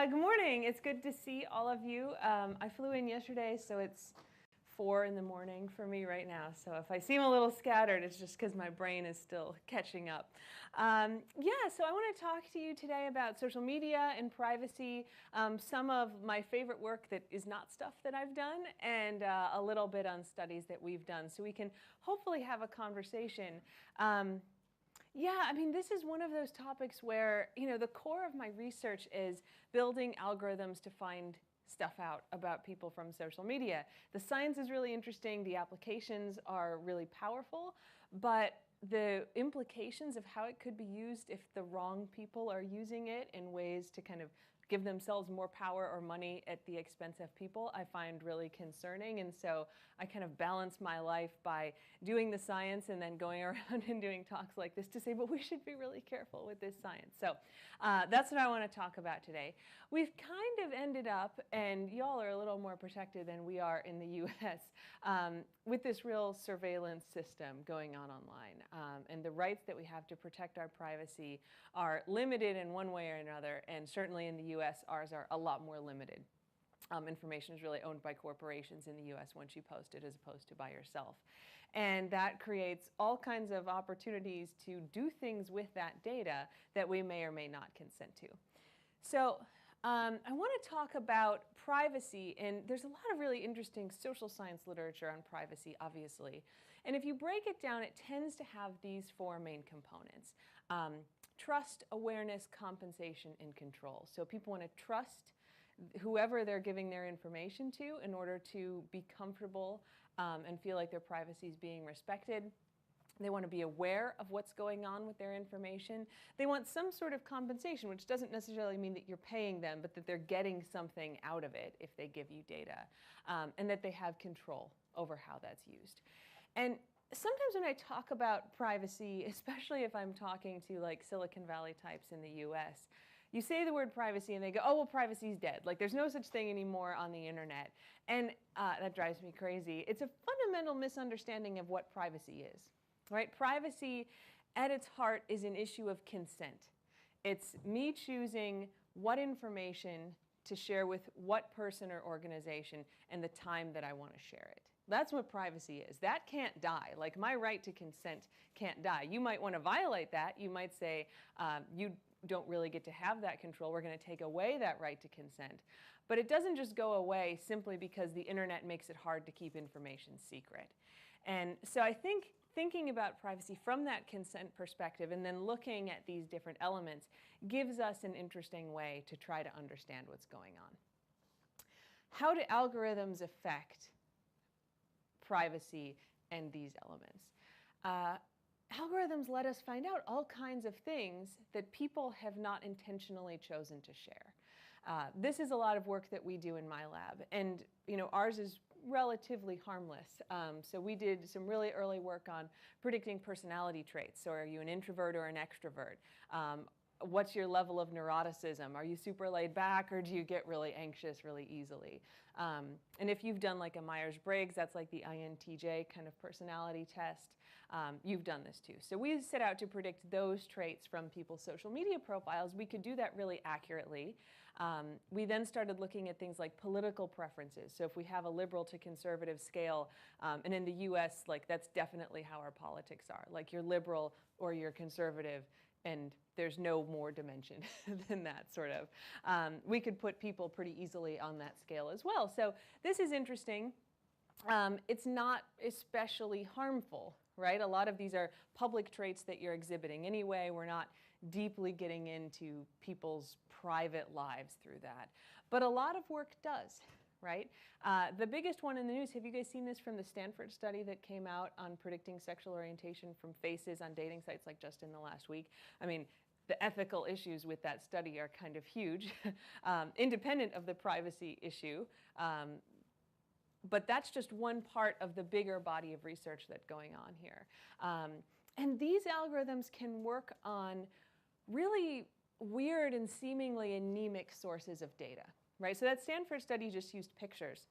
Good morning. It's good to see all of you. I flew in yesterday, so it's 4 in the morning for me right now. So if I seem a little scattered, it's just because my brain is still catching up. So I want to talk to you today about social media and privacy, some of my favorite work that is not stuff that I've done, and a little bit on studies that we've done, so we can hopefully have a conversation. This is one of those topics where, the core of my research is building algorithms to find stuff out about people from social media. The science is really interesting, the applications are really powerful, but the implications of how it could be used if the wrong people are using it in ways to kind of give themselves more power or money at the expense of people, I find really concerning. And so I kind of balance my life by doing the science and then going around and doing talks like this to say, but we should be really careful with this science. So that's what I want to talk about today. We've kind of ended up, and y'all are a little more protected than we are in the US, with this real surveillance system going on online. And the rights that we have to protect our privacy are limited in one way or another, and certainly in the US, ours are a lot more limited. Information is really owned by corporations in the US once you post it, as opposed to by yourself. And that creates all kinds of opportunities to do things with that data that we may or may not consent to. So I want to talk about privacy, and there's a lot of really interesting social science literature on privacy, obviously. And if you break it down, it tends to have these 4 main components. Trust, awareness, compensation, and control. So people want to trust whoever they're giving their information to in order to be comfortable and feel like their privacy is being respected. They want to be aware of what's going on with their information. They want some sort of compensation, which doesn't necessarily mean that you're paying them, but that they're getting something out of it if they give you data, and that they have control over how that's used. And sometimes when I talk about privacy, especially if I'm talking to like Silicon Valley types in the US, you say the word privacy and they go, oh, well, privacy's dead. Like there's no such thing anymore on the internet. And that drives me crazy. It's a fundamental misunderstanding of what privacy is, right? Privacy at its heart is an issue of consent. It's me choosing what information to share with what person or organization and the time that I want to share it. That's what privacy is. That can't die. Like my right to consent can't die. You might want to violate that. You might say, you don't really get to have that control. We're going to take away that right to consent. But it doesn't just go away simply because the internet makes it hard to keep information secret. And so I think thinking about privacy from that consent perspective and then looking at these different elements gives us an interesting way to try to understand what's going on. How do algorithms affect privacy and these elements? Algorithms let us find out all kinds of things that people have not intentionally chosen to share. This is a lot of work that we do in my lab, and ours is relatively harmless. So we did some really early work on predicting personality traits. So are you an introvert or an extrovert? What's your level of neuroticism? Are you super laid back, or do you get really anxious really easily? And if you've done like a Myers-Briggs, that's like the INTJ kind of personality test, you've done this too. So we set out to predict those traits from people's social media profiles. We could do that really accurately. We then started looking at things like political preferences. So if we have a liberal to conservative scale, and in the US, like that's definitely how our politics are. Like you're liberal or you're conservative, and there's no more dimension than that, sort of. We could put people pretty easily on that scale as well. So this is interesting. It's not especially harmful, right? A lot of these are public traits that you're exhibiting anyway. We're not deeply getting into people's private lives through that. But a lot of work does, right? The biggest one in the news, have you guys seen this from the Stanford study that came out on predicting sexual orientation from faces on dating sites like just in the last week? I mean, the ethical issues with that study are kind of huge, independent of the privacy issue. But that's just one part of the bigger body of research that's going on here. And these algorithms can work on really weird and seemingly anemic sources of data, right? So that Stanford study just used pictures.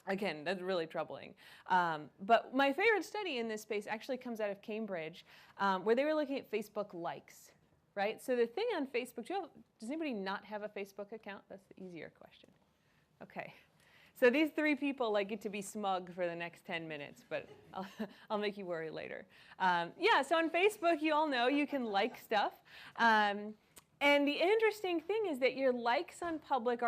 Again, that's really troubling. But my favorite study in this space actually comes out of Cambridge, where they were looking at Facebook likes, right? So the thing on Facebook, does anybody not have a Facebook account? That's the easier question. Okay. So these three people get to be smug for the next 10 minutes, but I'll make you worry later. Yeah, so on Facebook, you all know you can like stuff. And the interesting thing is that your likes on Facebook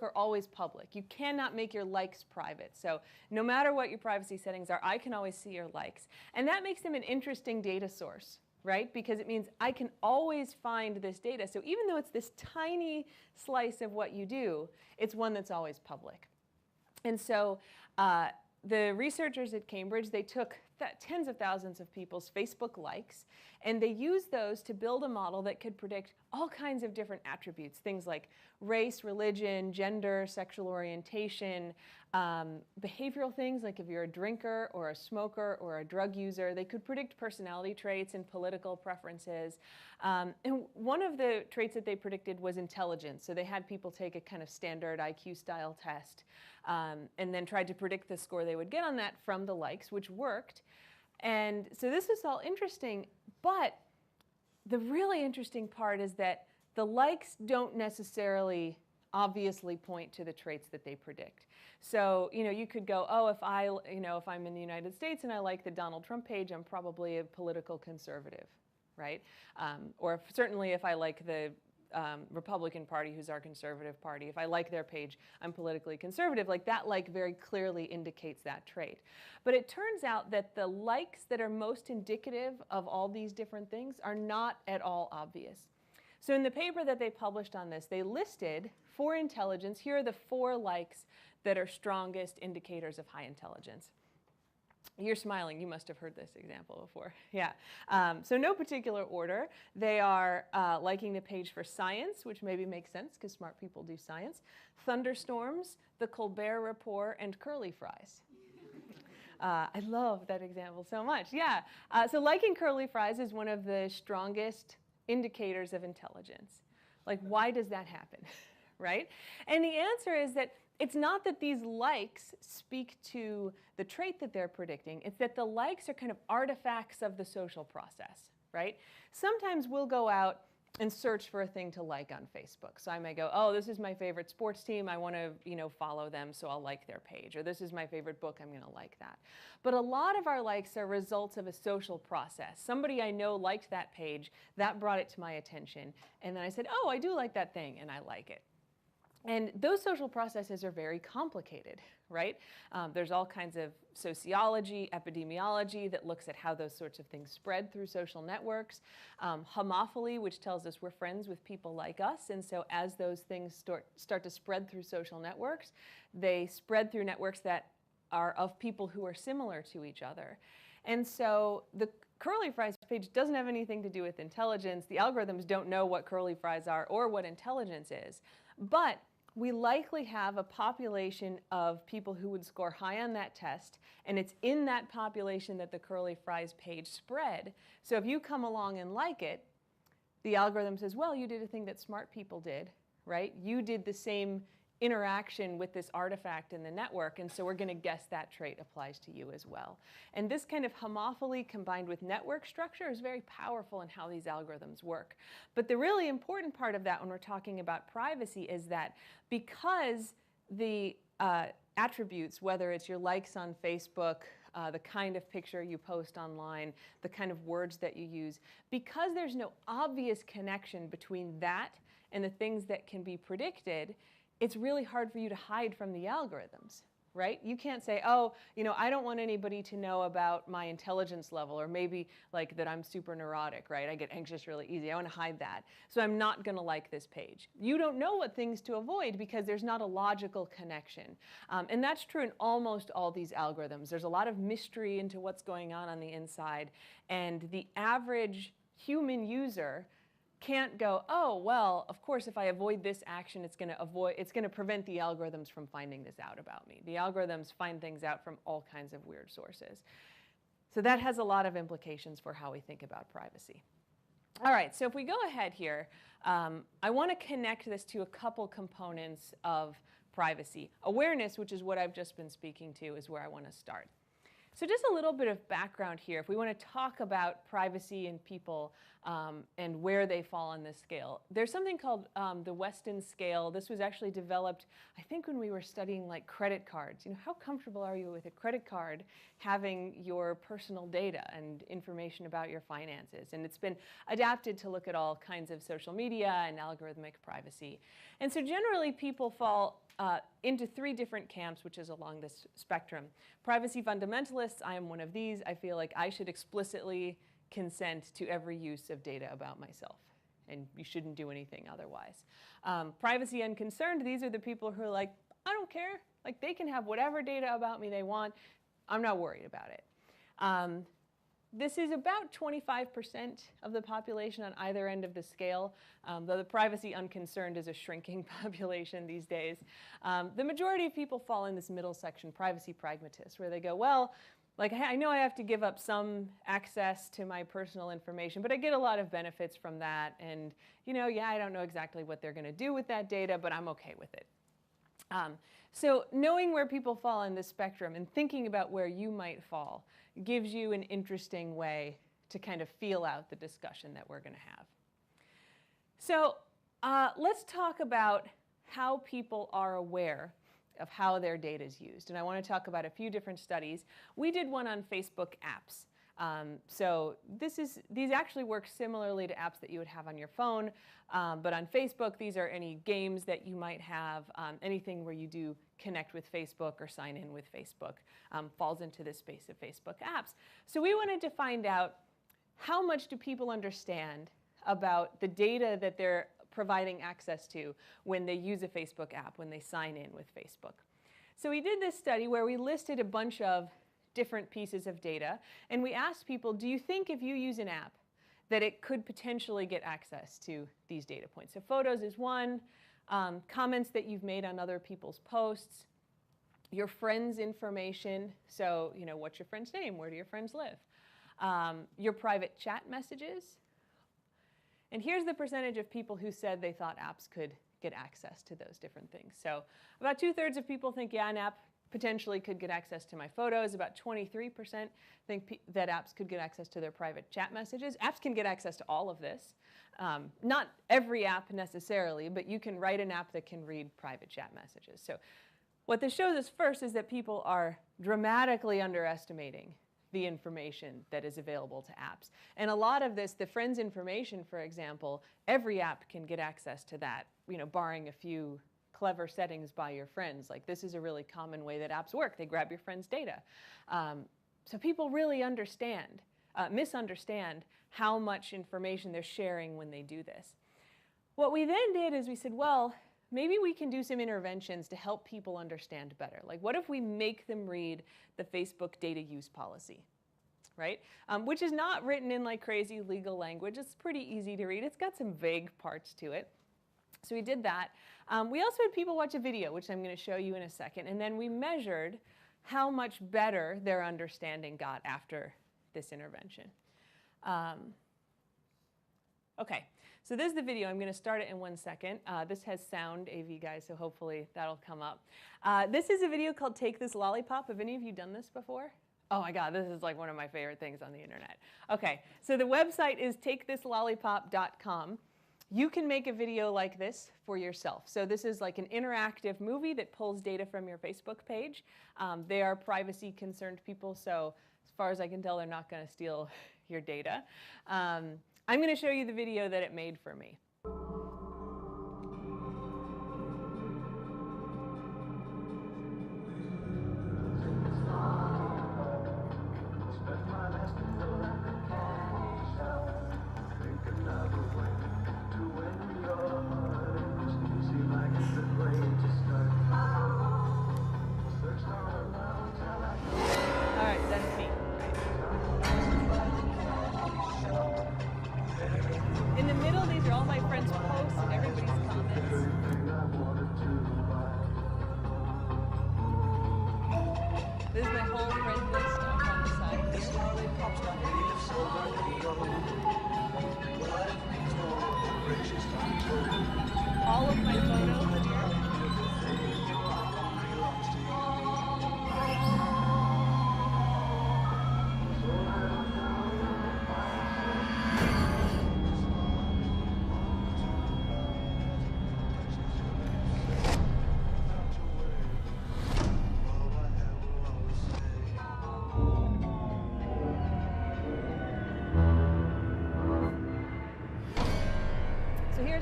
are always public. You cannot make your likes private. So no matter what your privacy settings are, I can always see your likes. And that makes them an interesting data source, right? Because it means I can always find this data. So even though it's this tiny slice of what you do, it's one that's always public. And so the researchers at Cambridge, they took tens of thousands of people's Facebook likes, and they used those to build a model that could predict all kinds of different attributes, things like race, religion, gender, sexual orientation, behavioral things like if you're a drinker or a smoker or a drug user. They could predict personality traits and political preferences. And one of the traits that they predicted was intelligence. So they had people take a kind of standard IQ style test and then tried to predict the score they would get on that from the likes, which worked. And so this is all interesting, but the really interesting part is that the likes don't necessarily obviously point to the traits that they predict. So, you could go, oh, if I'm in the United States and I like the Donald Trump page, I'm probably a political conservative, right? Or certainly if I like the Republican Party, who's our conservative party, if I like their page, I'm politically conservative. That very clearly indicates that trait. But it turns out that the likes that are most indicative of all these different things are not at all obvious. So in the paper that they published on this, they listed for intelligence, here are the 4 likes that are strongest indicators of high intelligence. You're smiling. You must have heard this example before. Yeah. So no particular order. They are liking the page for science, which maybe makes sense because smart people do science, thunderstorms, the Colbert Report, and curly fries. I love that example so much. Yeah. So liking curly fries is one of the strongest indicators of intelligence. Why does that happen? Right? And the answer is that it's not that these likes speak to the trait that they're predicting. It's that the likes are kind of artifacts of the social process, right? Sometimes we'll go out and search for a thing to like on Facebook. So I may go, oh, this is my favorite sports team. I want to, follow them, so I'll like their page. Or this is my favorite book. I'm going to like that. But a lot of our likes are results of a social process. Somebody I know liked that page. That brought it to my attention. And then I said, oh, I do like that thing, and I like it. And those social processes are very complicated, right? There's all kinds of sociology, epidemiology that looks at how those sorts of things spread through social networks. Homophily, which tells us we're friends with people like us. And so as those things start to spread through social networks, they spread through networks that are of people who are similar to each other. And so the curly fries page doesn't have anything to do with intelligence. The algorithms don't know what curly fries are or what intelligence is. But we likely have a population of people who would score high on that test, and it's in that population that the curly fries page spread. So if you come along and like it, the algorithm says, well, you did a thing that smart people did, right? You did the same interaction with this artifact in the network, and so we're going to guess that trait applies to you as well. And this kind of homophily combined with network structure is very powerful in how these algorithms work. But the really important part of that when we're talking about privacy is that because the attributes, whether it's your likes on Facebook, the kind of picture you post online, the kind of words that you use, because there's no obvious connection between that and the things that can be predicted, it's really hard for you to hide from the algorithms, right? You can't say, oh, I don't want anybody to know about my intelligence level, or maybe that I'm super neurotic, right? I get anxious really easy. I want to hide that. So I'm not going to like this page. You don't know what things to avoid because there's not a logical connection. And that's true in almost all these algorithms. There's a lot of mystery into what's going on the inside. And the average human user can't go, oh, well, of course, if I avoid this action, it's going to prevent the algorithms from finding this out about me. The algorithms find things out from all kinds of weird sources. So that has a lot of implications for how we think about privacy. All right, so if we go ahead here, I want to connect this to a couple components of privacy. Awareness, which is what I've just been speaking to, is where I want to start. So just a little bit of background here. If we want to talk about privacy and people and where they fall on this scale, there's something called the Weston Scale. This was actually developed, I think, when we were studying like credit cards. You know, how comfortable are you with a credit card having your personal data and information about your finances? And it's been adapted to look at all kinds of social media and algorithmic privacy. And so generally people fall into 3 different camps, which is along this spectrum. Privacy fundamentalists, I am one of these. I feel like I should explicitly consent to every use of data about myself, and you shouldn't do anything otherwise. Privacy unconcerned, these are the people who are like, I don't care. Like, they can have whatever data about me they want. I'm not worried about it. This is about 25% of the population on either end of the scale, though the privacy unconcerned is a shrinking population these days. The majority of people fall in this middle section, privacy pragmatists, where they go, well, like, I know I have to give up some access to my personal information, but I get a lot of benefits from that. And, you know, yeah, I don't know exactly what they're going to do with that data, but I'm okay with it. So knowing where people fall on this spectrum and thinking about where you might fall gives you an interesting way to kind of feel out the discussion that we're going to have. So let's talk about how people are aware of how their data is used. And I want to talk about a few different studies. We did one on Facebook apps. So these actually work similarly to apps that you would have on your phone. But on Facebook, these are any games that you might have, anything where you do connect with Facebook or sign in with Facebook falls into this space of Facebook apps. So we wanted to find out how much do people understand about the data that they're providing access to when they use a Facebook app, when they sign in with Facebook. So we did this study where we listed a bunch of different pieces of data, and we asked people, do you think if you use an app that it could potentially get access to these data points? So photos is one, comments that you've made on other people's posts, your friends' information, so, you know, what's your friend's name, where do your friends live, your private chat messages. And here's the percentage of people who said they thought apps could get access to those different things. So about 2/3 of people think, yeah, an app potentially could get access to my photos. About 23% think that apps could get access to their private chat messages. Apps can get access to all of this. Not every app necessarily, but you can write an app that can read private chat messages. So what this shows us first is that people are dramatically underestimating the information that is available to apps. And a lot of this, the friends' information, for example, every app can get access to that, you know, barring a few clever settings by your friends. Like, this is a really common way that apps work. They grab your friends' data. So people really misunderstand how much information they're sharing when they do this. What we then did is we said, well, maybe we can do some interventions to help people understand better. Like, what if we make them read the Facebook data use policy, right? Which is not written in like crazy legal language. It's pretty easy to read. It's got some vague parts to it. So we did that. We also had people watch a video, which I'm going to show you in a second, and then we measured how much better their understanding got after this intervention. Okay, so this is the video. I'm going to start it in 1 second. This has sound, AV guys, so hopefully that'll come up. This is a video called Take This Lollipop. Have any of you done this before? Oh my God, this is like one of my favorite things on the internet. Okay, so the website is takethislollipop.com. You can make a video like this for yourself. So this is like an interactive movie that pulls data from your Facebook page. They are privacy concerned people, so as far as I can tell, they're not going to steal your data. I'm going to show you the video that it made for me. In the middle, these are all my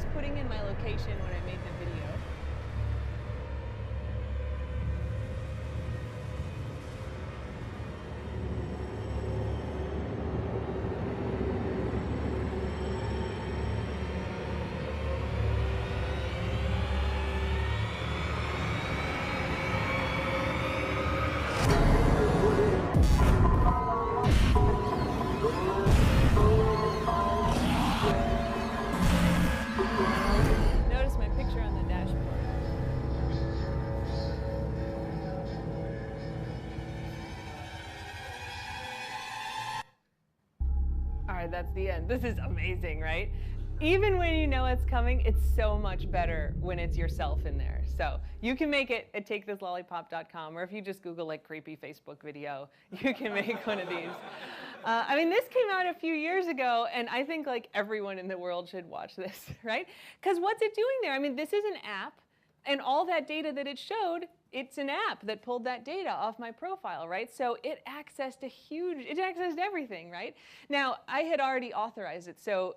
just putting in my location when I made the video. Notice my picture on the dashboard. All right, that's the end. This is amazing, right? Even when you know it's coming, it's so much better when it's yourself in there. So you can make it at takethislollipop.com, or if you just Google like creepy Facebook video, you can make one of these. I mean, this came out a few years ago, and I think like everyone in the world should watch this, right? Because what's it doing there? I mean, this is an app, and all that data that it showed, it's an app that pulled that data off my profile, right? So it accessed it accessed everything, right? Now, I had already authorized it, so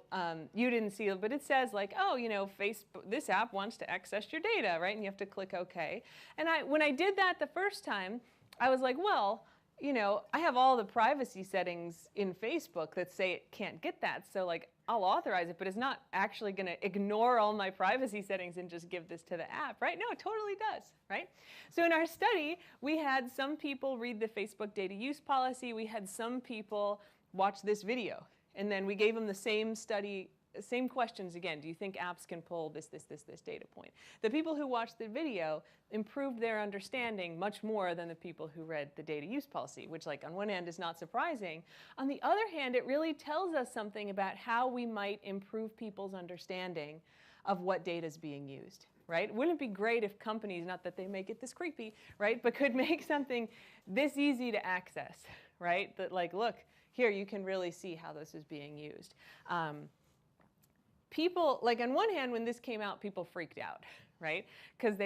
you didn't see it, but it says like, oh, you know, Facebook, this app wants to access your data, right? And you have to click OK. And when I did that the first time, I was like, well, you know, I have all the privacy settings in Facebook that say it can't get that. So like, I'll authorize it, but it's not actually going to ignore all my privacy settings and just give this to the app, right? No, it totally does, right? So in our study, we had some people read the Facebook data use policy. We had some people watch this video. And then we gave them the same questions again. Do you think apps can pull this data point? The people who watched the video improved their understanding much more than the people who read the data use policy, which like on one hand is not surprising. On the other hand, it really tells us something about how we might improve people's understanding of what data is being used, right? Wouldn't it be great if companies, not that they make it this creepy, right, but could make something this easy to access, right? That like, look, here you can really see how this is being used. People, like on one hand, when this came out, people freaked out, right? Because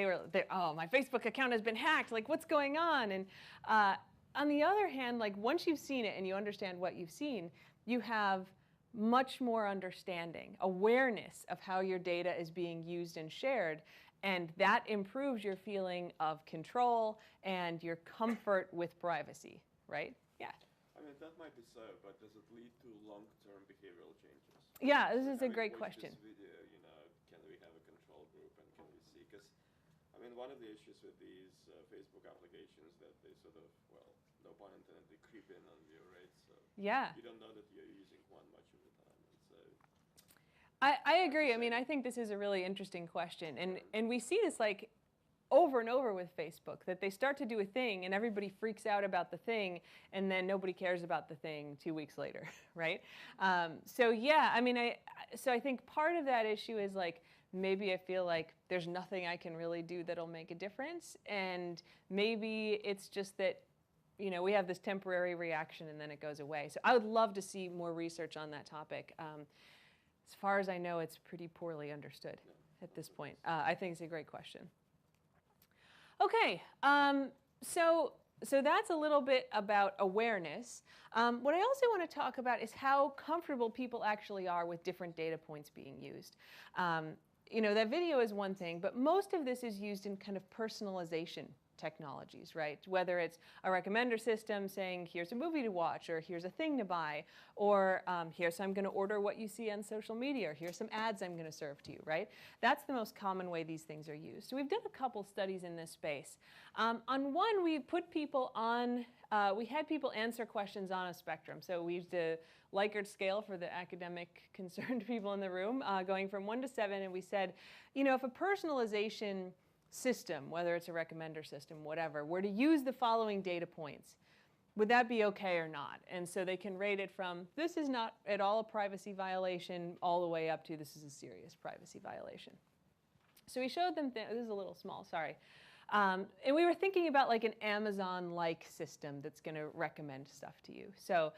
oh, my Facebook account has been hacked. Like, what's going on? And on the other hand, like once you've seen it and you understand what you've seen, you have much more understanding, awareness of how your data is being used and shared. And that improves your feeling of control and your comfort with privacy, right? Yeah. I mean, that might be so, but does it lead to long-term behavioral changes? Yeah, this is a great question. This video, you know, can we have a control group and can we see? Because, I mean, one of the issues with these Facebook applications that they sort of, well, no pun intended, they creep in on you, right? So yeah. You don't know that you're using one much of the time. And so I agree. I mean, I think this is a really interesting question. And we see this like over and over with Facebook, that they start to do a thing and everybody freaks out about the thing and then nobody cares about the thing 2 weeks later, right? So yeah, I mean, I think part of that issue is like, maybe I feel like there's nothing I can really do that'll make a difference, and maybe it's just that, you know, we have this temporary reaction and then it goes away. So I would love to see more research on that topic. As far as I know, it's pretty poorly understood at this point. I think it's a great question. Okay, so that's a little bit about awareness. What I also want to talk about is how comfortable people actually are with different data points being used. You know, that video is one thing, but most of this is used in kind of personalization technologies, right? Whether it's a recommender system saying, here's a movie to watch, or here's a thing to buy, or here's how I'm going to order what you see on social media, or here's some ads I'm going to serve to you, right? That's the most common way these things are used. So we've done a couple studies in this space. On one, we put people on, we had people answer questions on a spectrum. So we used a Likert scale for the academic concerned people in the room, going from 1 to 7, and we said, you know, if a personalization system, whether it's a recommender system, whatever, were to use the following data points, would that be okay or not? And so they can rate it from, this is not at all a privacy violation, all the way up to, this is a serious privacy violation. So we showed them, this is a little small, sorry. And we were thinking about like an Amazon-like system that's going to recommend stuff to you. So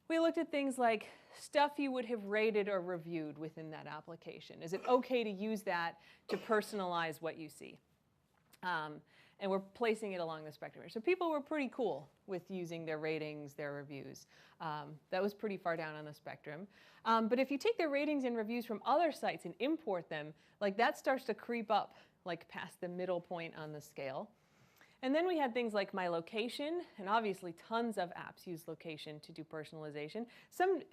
we looked at things like stuff you would have rated or reviewed within that application. Is it okay to use that to personalize what you see? and we're placing it along the spectrum here. So people were pretty cool with using their ratings, their reviews. That was pretty far down on the spectrum. But if you take their ratings and reviews from other sites and import them, like that starts to creep up like past the middle point on the scale. And then we had things like my location, and obviously tons of apps use location to do personalization.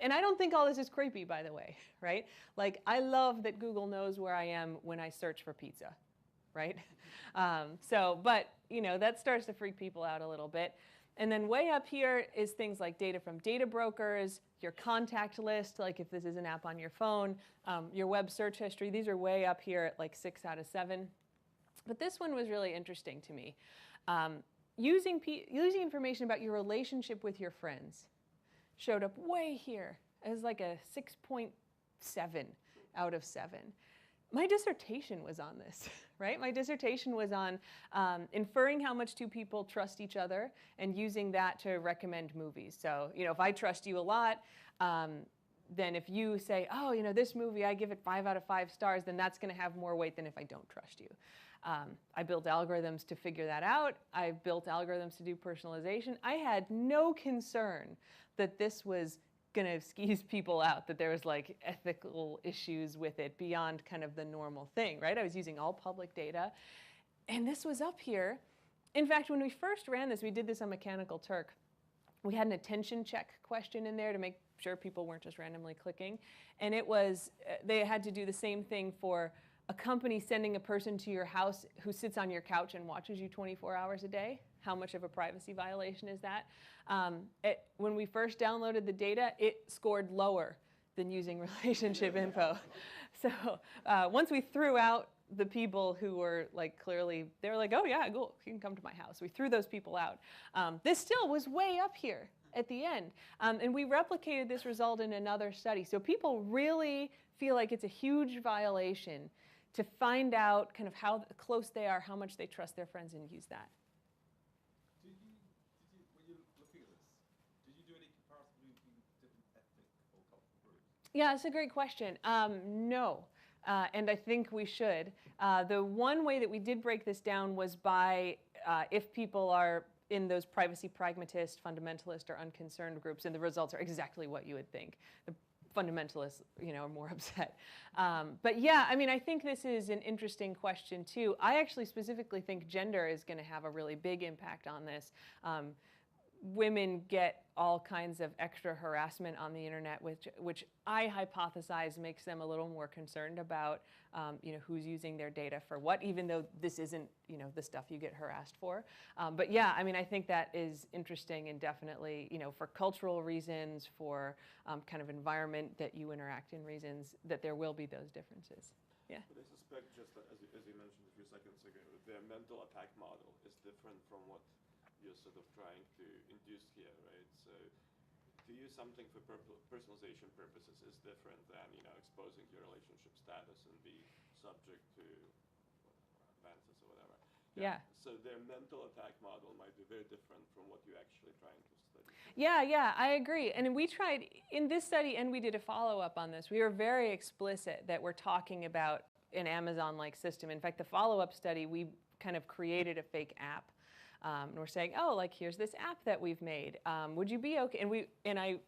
And I don't think all this is creepy, by the way, right? Like, I love that Google knows where I am when I search for pizza, right? But, you know, that starts to freak people out a little bit. And then way up here is things like data from data brokers, your contact list, like if this is an app on your phone, your web search history. These are way up here at like 6 out of 7. But this one was really interesting to me. Using information about your relationship with your friends showed up way here as like a 6.7 out of 7. My dissertation was on this, right? My dissertation was on inferring how much two people trust each other and using that to recommend movies. So, you know, if I trust you a lot, then if you say, oh, you know, this movie, I give it 5 out of 5 stars, then that's going to have more weight than if I don't trust you. I built algorithms to figure that out. I built algorithms to do personalization. I had no concern that this was going to skeeze people out, that there was like ethical issues with it beyond kind of the normal thing, right? I was using all public data. And this was up here. In fact, when we first ran this, we did this on Mechanical Turk. We had an attention check question in there to make sure people weren't just randomly clicking. And it was, they had to do the same thing for a company sending a person to your house who sits on your couch and watches you 24 hours a day. How much of a privacy violation is that? When we first downloaded the data, it scored lower than using relationship info. So once we threw out the people who were like clearly, they were like, oh yeah, cool, you can come to my house. We threw those people out. This still was way up here at the end. And we replicated this result in another study. So people really feel like it's a huge violation to find out kind of how close they are, how much they trust their friends, and use that. When you're looking at this, did you do any comparison between different ethnic or cultural groups? Yeah, that's a great question. No, and I think we should. The one way that we did break this down was by if people are in those privacy pragmatist, fundamentalist, or unconcerned groups, and the results are exactly what you would think. The fundamentalists, you know, are more upset. But yeah, I mean, I think this is an interesting question too. I actually specifically think gender is going to have a really big impact on this. Women get all kinds of extra harassment on the internet, which I hypothesize makes them a little more concerned about, you know, who's using their data for what, even though this isn't, you know, the stuff you get harassed for. But yeah, I mean, I think that is interesting, and definitely, you know, for cultural reasons, for kind of environment that you interact in reasons, that there will be those differences. Yeah. But I suspect, just as you mentioned a few seconds ago, their mental attack model is different from what you're sort of trying to induce here, right? So to use something for personalization purposes is different than, you know, exposing your relationship status and be subject to advances or whatever. Yeah. So their mental attack model might be very different from what you're actually trying to study. Yeah, I agree. And we tried, in this study, and we did a follow-up on this, we were very explicit that we're talking about an Amazon-like system. In fact, the follow-up study, we kind of created a fake app. And we're saying, oh, like, here's this app that we've made. Would you be okay? And I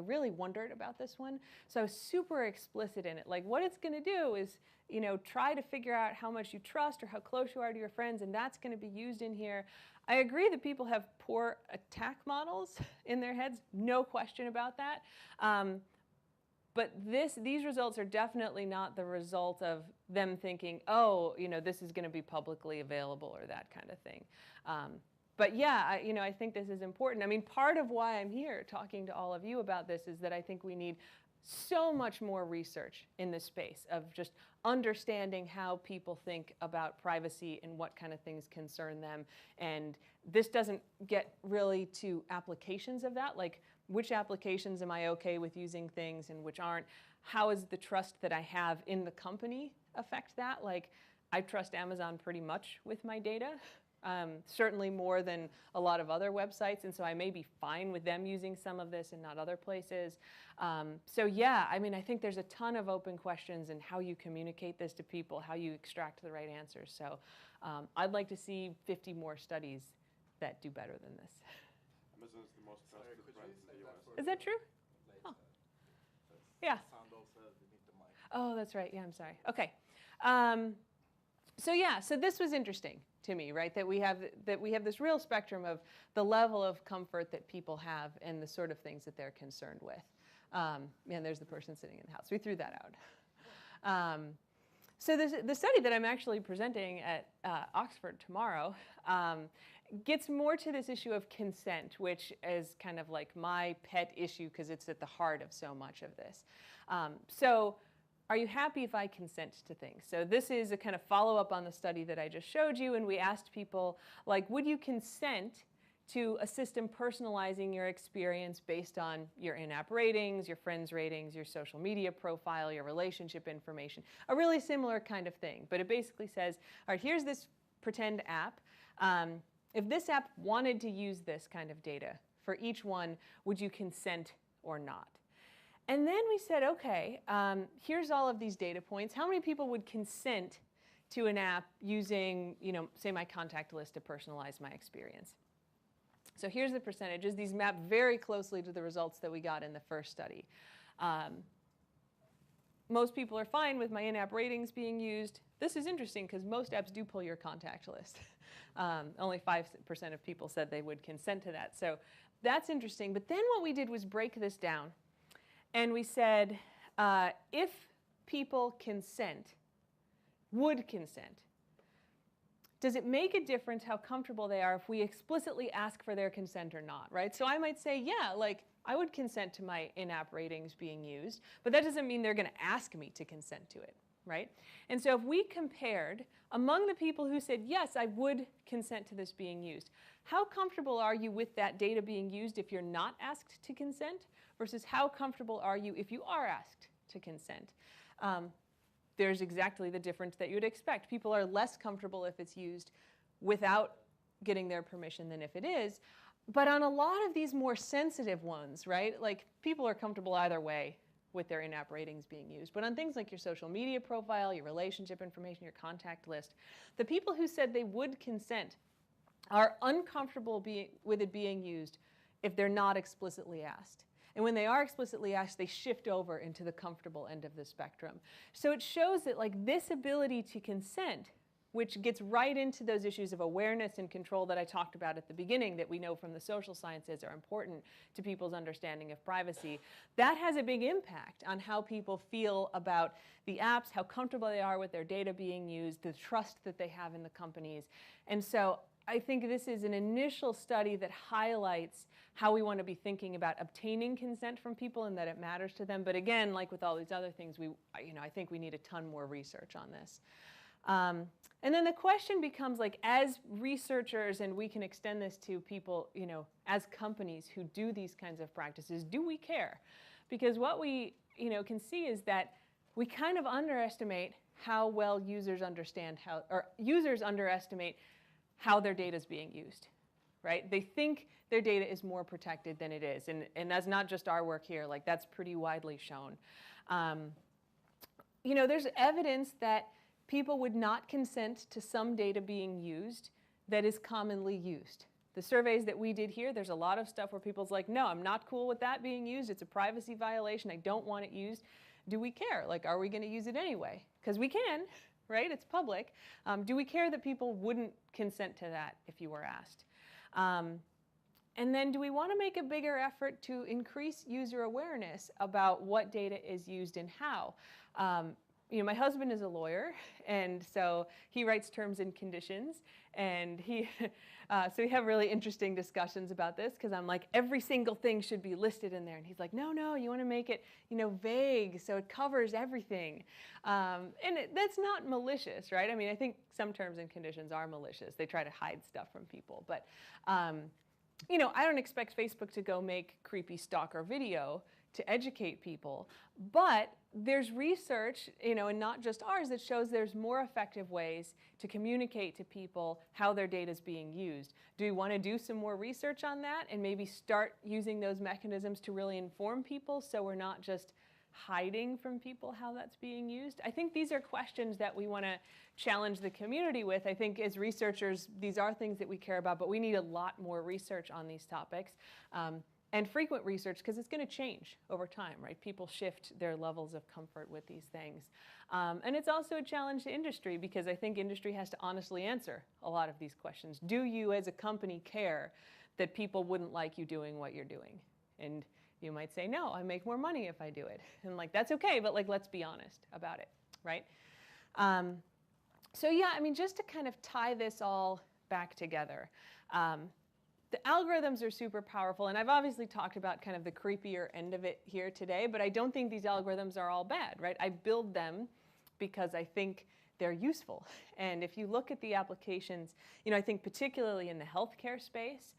really wondered about this one. So I was super explicit in it. Like, what it's going to do is, you know, try to figure out how much you trust or how close you are to your friends, and that's going to be used in here. I agree that people have poor attack models in their heads. No question about that. But these results are definitely not the result of them thinking, oh, you know, this is going to be publicly available or that kind of thing. But yeah, I think this is important. I mean, part of why I'm here talking to all of you about this is that I think we need so much more research in this space of just understanding how people think about privacy and what kind of things concern them. And this doesn't get really to applications of that, like which applications am I okay with using things and which aren't? How is the trust that I have in the company affect that? Like, I trust Amazon pretty much with my data. certainly more than a lot of other websites, and so I may be fine with them using some of this and not other places. So yeah, I mean, I think there's a ton of open questions in how you communicate this to people, how you extract the right answers. So I'd like to see 50 more studies that do better than this. Amazon is the most trusted brand in the US. Is that true? Later. Oh. Yeah. Sound also, we need the mic. Oh, that's right. Yeah, I'm sorry. Okay. So yeah, so this was interesting to me, right? That we have this real spectrum of the level of comfort that people have and the sort of things that they're concerned with. And there's the person sitting in the house. We threw that out. So the study that I'm actually presenting at Oxford tomorrow gets more to this issue of consent, which is kind of like my pet issue because it's at the heart of so much of this. So are you happy if I consent to things? So this is a kind of follow-up on the study that I just showed you, and we asked people, like, would you consent to a system personalizing your experience based on your in-app ratings, your friends' ratings, your social media profile, your relationship information, a really similar kind of thing. But it basically says, all right, here's this pretend app. If this app wanted to use this kind of data for each one, would you consent or not? And then we said, okay, here's all of these data points. How many people would consent to an app using, say my contact list to personalize my experience? So here's the percentages. These map very closely to the results that we got in the first study. Most people are fine with my in-app ratings being used. This is interesting because most apps do pull your contact list. Only 5% of people said they would consent to that. So that's interesting. But then what we did was break this down. And we said, if people would consent, does it make a difference how comfortable they are if we explicitly ask for their consent or not, right? So I might say, yeah, like, I would consent to my in-app ratings being used, but that doesn't mean they're going to ask me to consent to it, right? And so if we compared among the people who said, yes, I would consent to this being used, how comfortable are you with that data being used if you're not asked to consent versus how comfortable are you if you are asked to consent? There's exactly the difference that you would expect. People are less comfortable if it's used without getting their permission than if it is. But on a lot of these more sensitive ones, right, like people are comfortable either way with their in-app ratings being used. But on things like your social media profile, your relationship information, your contact list, the people who said they would consent are uncomfortable with it being used if they're not explicitly asked. And when they are explicitly asked, they shift over into the comfortable end of the spectrum. So it shows that like this ability to consent, which gets right into those issues of awareness and control that I talked about at the beginning that we know from the social sciences are important to people's understanding of privacy, that has a big impact on how people feel about the apps, how comfortable they are with their data being used, the trust that they have in the companies. And so I think this is an initial study that highlights how we want to be thinking about obtaining consent from people and that it matters to them. But again, like with all these other things, I think we need a ton more research on this. And then the question becomes like, as researchers, and we can extend this to people, as companies who do these kinds of practices, do we care? Because what we, can see is that we kind of underestimate how well users understand users underestimate how their data is being used, right? They think their data is more protected than it is. And that's not just our work here. Like, that's pretty widely shown. There's evidence that people would not consent to some data being used that is commonly used. The surveys that we did here, there's a lot of stuff where people's like, no, I'm not cool with that being used. It's a privacy violation. I don't want it used. Do we care? Like, are we going to use it anyway? Because we can, right? It's public. Do we care that people wouldn't consent to that if you were asked? And then do we want to make a bigger effort to increase user awareness about what data is used and how? My husband is a lawyer, and so he writes terms and conditions, and so we have really interesting discussions about this, because I'm like, every single thing should be listed in there, and he's like, no, you want to make it, vague, so it covers everything. And that's not malicious, right? I mean, I think some terms and conditions are malicious. They try to hide stuff from people, but you know, I don't expect Facebook to go make creepy stalker video to educate people, but there's research, you know, and not just ours, that shows there's more effective ways to communicate to people how their data is being used. Do we want to do some more research on that and maybe start using those mechanisms to really inform people so we're not just hiding from people how that's being used? I think these are questions that we want to challenge the community with. I think as researchers, these are things that we care about, but we need a lot more research on these topics. And frequent research, because it's going to change over time, right? People shift their levels of comfort with these things. And it's also a challenge to industry, because I think industry has to honestly answer a lot of these questions. Do you as a company care that people wouldn't like you doing what you're doing? And you might say, no, I make more money if I do it. And like, that's okay, but like, let's be honest about it, right? So yeah, I mean, just to kind of tie this all back together, the algorithms are super powerful, and I've obviously talked about kind of the creepier end of it here today, but I don't think these algorithms are all bad, right? I build them because I think they're useful. And if you look at the applications, you know, I think particularly in the healthcare space,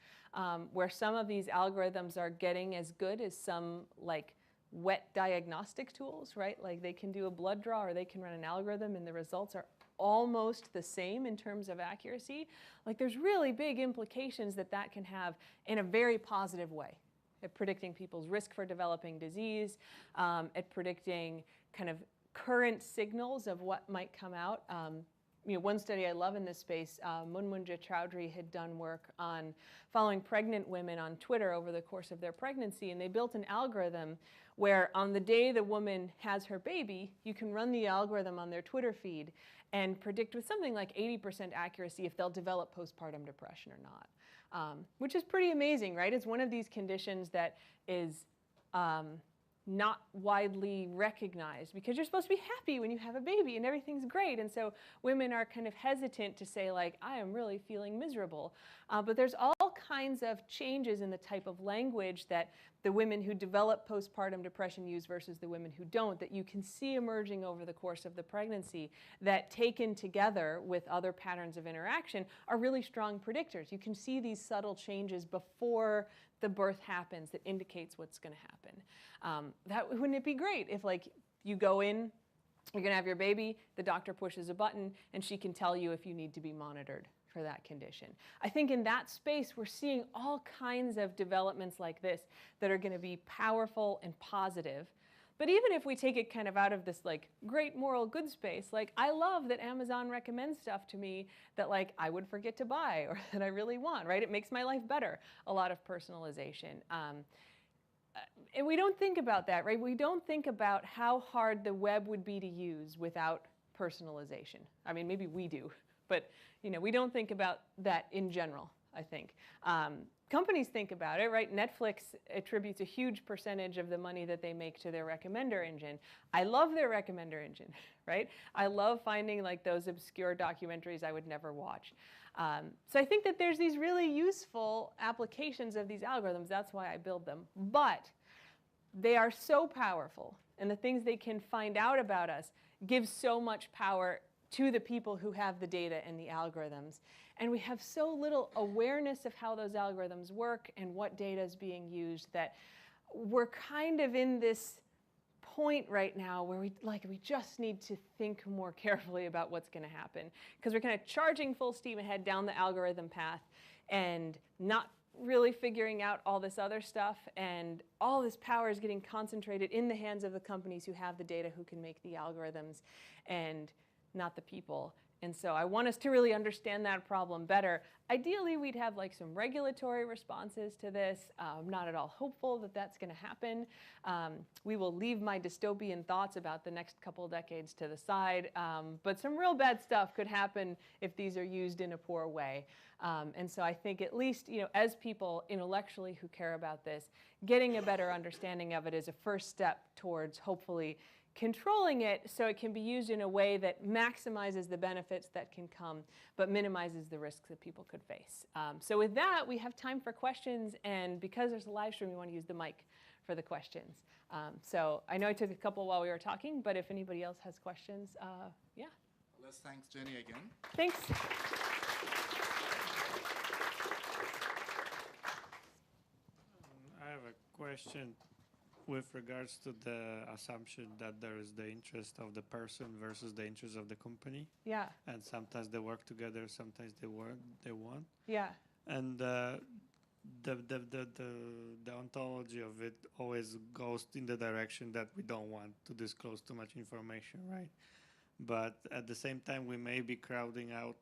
where some of these algorithms are getting as good as some like wet diagnostic tools, right? Like they can do a blood draw or they can run an algorithm and the results are almost the same in terms of accuracy. Like there's really big implications that that can have in a very positive way at predicting people's risk for developing disease, at predicting kind of current signals of what might come out. You know, one study I love in this space, Munmunja Chowdhury had done work on following pregnant women on Twitter over the course of their pregnancy, and they built an algorithm where on the day the woman has her baby, you can run the algorithm on their Twitter feed and predict with something like 80% accuracy if they'll develop postpartum depression or not, which is pretty amazing, right? It's one of these conditions that is not widely recognized, because you're supposed to be happy when you have a baby and everything's great. And so women are kind of hesitant to say, like, I am really feeling miserable. But there's all kinds of changes in the type of language that the women who develop postpartum depression use versus the women who don't, that you can see emerging over the course of the pregnancy, that taken together with other patterns of interaction are really strong predictors. You can see these subtle changes before the birth happens that indicates what's going to happen. Wouldn't it be great if, like, you go in, you're going to have your baby, the doctor pushes a button, and she can tell you if you need to be monitored for that condition. I think in that space, we're seeing all kinds of developments like this that are going to be powerful and positive. But even if we take it kind of out of this like great moral good space, like I love that Amazon recommends stuff to me that like I would forget to buy or that I really want, right? It makes my life better, a lot of personalization. And we don't think about that, right? We don't think about how hard the web would be to use without personalization. I mean, maybe we do, but you know, we don't think about that in general, I think. Companies think about it, right? Netflix attributes a huge percentage of the money that they make to their recommender engine. I love their recommender engine, right? I love finding like those obscure documentaries I would never watch. So I think that there's these really useful applications of these algorithms. That's why I build them. But they are so powerful, and the things they can find out about us give so much power to the people who have the data and the algorithms. And we have so little awareness of how those algorithms work and what data is being used that we're kind of in this point right now where we just need to think more carefully about what's going to happen, because we're kind of charging full steam ahead down the algorithm path and not really figuring out all this other stuff, and all this power is getting concentrated in the hands of the companies who have the data, who can make the algorithms, and not the people. And so I want us to really understand that problem better. Ideally, we'd have like some regulatory responses to this. I'm not at all hopeful that that's going to happen. We will leave my dystopian thoughts about the next couple decades to the side. But some real bad stuff could happen if these are used in a poor way. And so I think at least, you know, as people intellectually who care about this, getting a better understanding of it is a first step towards hopefully controlling it so it can be used in a way that maximizes the benefits that can come, but minimizes the risks that people could face. So with that, we have time for questions, and because there's a live stream, we want to use the mic for the questions. So I know I took a couple while we were talking, but if anybody else has questions, yeah. Let's thanks Jenny again. Thanks. have a question with regards to the assumption that there is the interest of the person versus the interest of the company, Yeah, and sometimes they work together, sometimes they won't. yeah, And the ontology of it always goes in the direction that we don't want to disclose too much information, right? But at the same time, we may be crowding out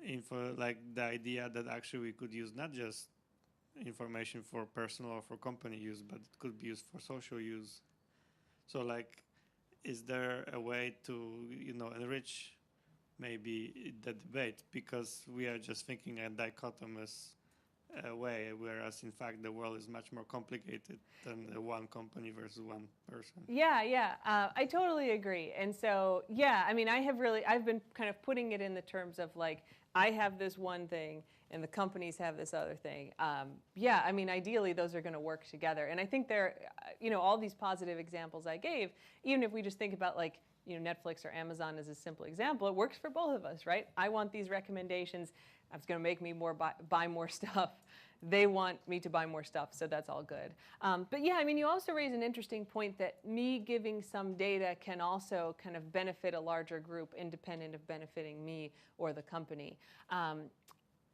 info, like the idea that actually we could use not just information for personal or for company use, but it could be used for social use. So, like, is there a way to, enrich maybe the debate, because we are just thinking a dichotomous way, whereas in fact the world is much more complicated than one company versus one person. yeah. I totally agree. And so, yeah, I mean, I've been kind of putting it in the terms of like, I have this one thing and the companies have this other thing. Yeah, I mean, ideally those are going to work together. And I think all these positive examples I gave, even if we just think about like, Netflix or Amazon as a simple example, it works for both of us, right? I want these recommendations. It's going to make me buy more stuff. They want me to buy more stuff, so that's all good. But yeah, I mean, you also raise an interesting point that me giving some data can also kind of benefit a larger group independent of benefiting me or the company.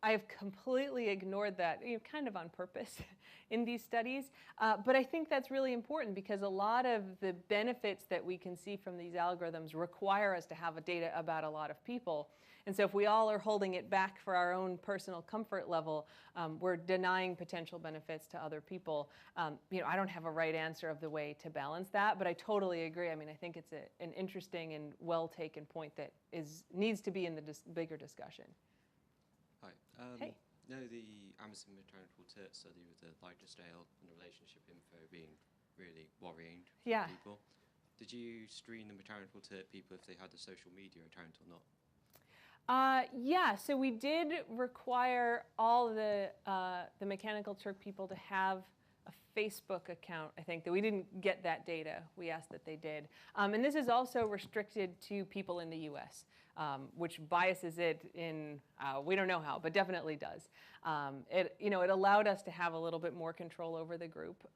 I've completely ignored that, kind of on purpose in these studies. But I think that's really important because a lot of the benefits that we can see from these algorithms require us to have data about a lot of people. And so if we all are holding it back for our own personal comfort level, we're denying potential benefits to other people. I don't have a right answer of the way to balance that, but I totally agree. I mean, I think it's an interesting and well-taken point that needs to be in the bigger discussion. Hi. Hey. No, the Amazon maternal TERT study with the lighter scale and the relationship info being really worrying for people. Did you screen the maternal TERT people if they had a social media account or not? Yeah, so we did require all the Mechanical Turk people to have a Facebook account, I think, that we didn't get that data. We asked that they did. And this is also restricted to people in the US, which biases it in, we don't know how, but definitely does. It allowed us to have a little bit more control over the group.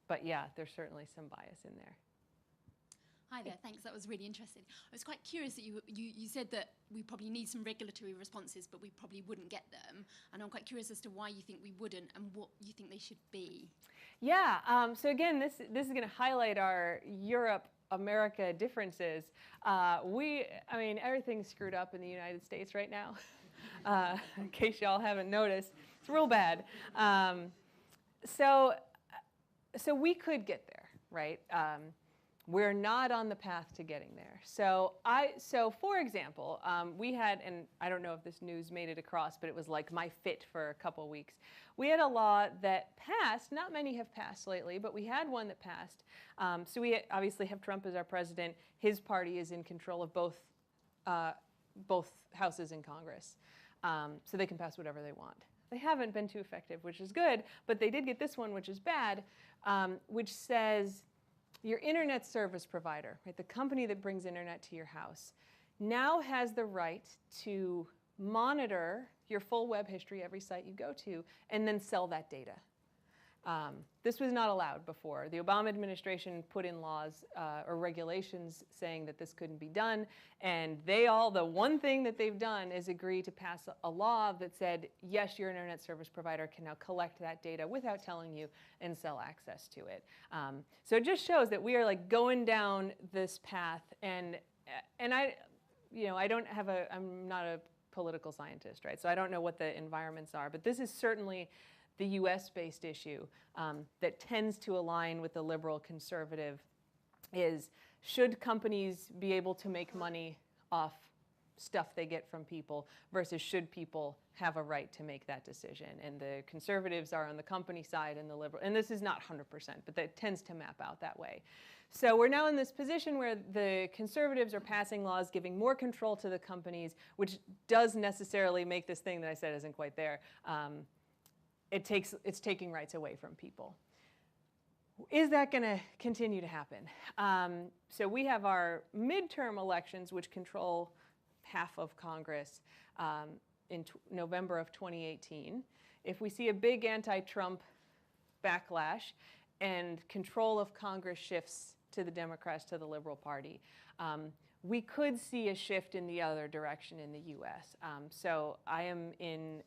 But yeah, there's certainly some bias in there. Hi there, thanks, that was really interesting. I was quite curious that you said that we probably need some regulatory responses, but we probably wouldn't get them. And I'm quite curious as to why you think we wouldn't and what you think they should be. Yeah, so again, this is going to highlight our Europe-America differences. I mean, everything's screwed up in the United States right now, in case y'all haven't noticed. It's real bad. So we could get there, right? We're not on the path to getting there. So for example, we had, and I don't know if this news made it across, but it was like my fit for a couple weeks. We had a law that passed. Not many have passed lately, but we had one that passed. So we obviously have Trump as our president. His party is in control of both houses in Congress. So they can pass whatever they want. They haven't been too effective, which is good, but they did get this one, which is bad, which says, your internet service provider, right, the company that brings internet to your house, now has the right to monitor your full web history, every site you go to, and then sell that data. This was not allowed before. The Obama administration put in laws or regulations saying that this couldn't be done, and the one thing that they've done is agree to pass a law that said, yes, your internet service provider can now collect that data without telling you and sell access to it. So it just shows that we are like going down this path, and I'm not a political scientist, right? So I don't know what the environments are, but this is certainly the US-based issue that tends to align with the liberal conservative is, should companies be able to make money off stuff they get from people versus should people have a right to make that decision? And the conservatives are on the company side and the liberal, and this is not 100%, but that tends to map out that way. So we're now in this position where the conservatives are passing laws giving more control to the companies, which does necessarily make this thing that I said isn't quite there. It's taking rights away from people. Is that going to continue to happen? So we have our midterm elections, which control half of Congress in November of 2018. If we see a big anti-Trump backlash and control of Congress shifts to the Democrats, to the Liberal Party, we could see a shift in the other direction in the US. So I am in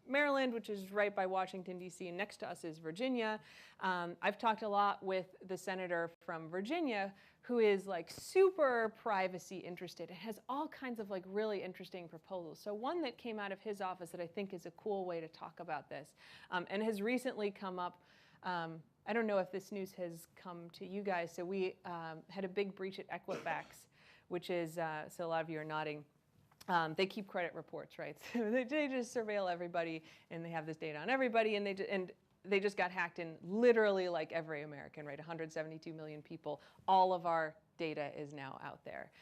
Maryland, which is right by Washington, D.C., and next to us is Virginia. I've talked a lot with the senator from Virginia, who is like super privacy interested and has all kinds of like really interesting proposals. So one that came out of his office that I think is a cool way to talk about this, and has recently come up, I don't know if this news has come to you guys. So we had a big breach at Equifax, which is, so a lot of you are nodding. They keep credit reports, right? So they just surveil everybody, and they have this data on everybody, and they just got hacked in literally like every American, right? 172 million people. All of our data is now out there.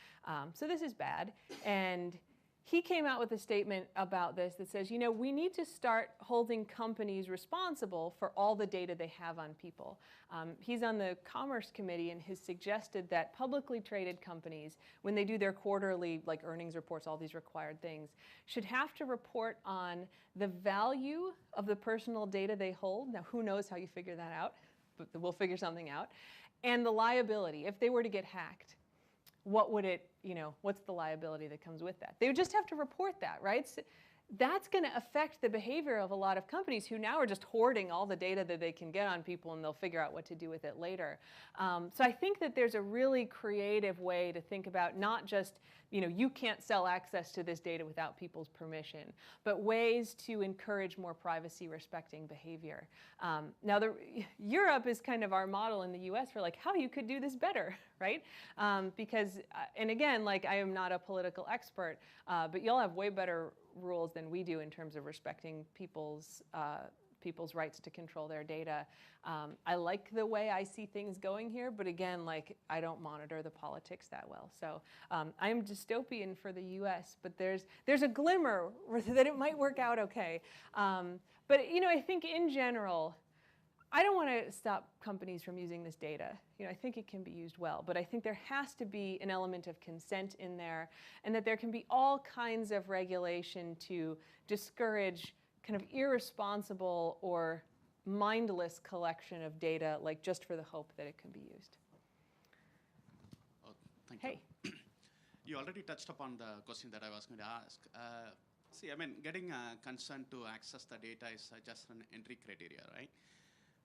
So this is bad. And he came out with a statement about this that says, you know, we need to start holding companies responsible for all the data they have on people. He's on the Commerce Committee and has suggested that publicly traded companies, when they do their quarterly like earnings reports, all these required things, should have to report on the value of the personal data they hold. Now, who knows how you figure that out, but we'll figure something out. And the liability, if they were to get hacked. What would it, you know, what's the liability that comes with that? They would just have to report that, right? So that's going to affect the behavior of a lot of companies who now are just hoarding all the data that they can get on people, and they'll figure out what to do with it later. So I think that there's a really creative way to think about not just, you know, you can't sell access to this data without people's permission, but ways to encourage more privacy-respecting behavior. Now, Europe is kind of our model in the US for like how you could do this better, right? Because, and again, like I am not a political expert, but y'all have way better rules than we do in terms of respecting people's rights to control their data. I like the way I see things going here, but again, like I don't monitor the politics that well. So I am dystopian for the US, but there's a glimmer that it might work out okay. But you know, I think in general, I don't want to stop companies from using this data. You know, I think it can be used well, but I think there has to be an element of consent in there, and that there can be all kinds of regulation to discourage kind of irresponsible or mindless collection of data, like just for the hope that it can be used. Thank you. Hey. You already touched upon the question that I was going to ask. See, I mean, getting consent to access the data is just an entry criteria, right?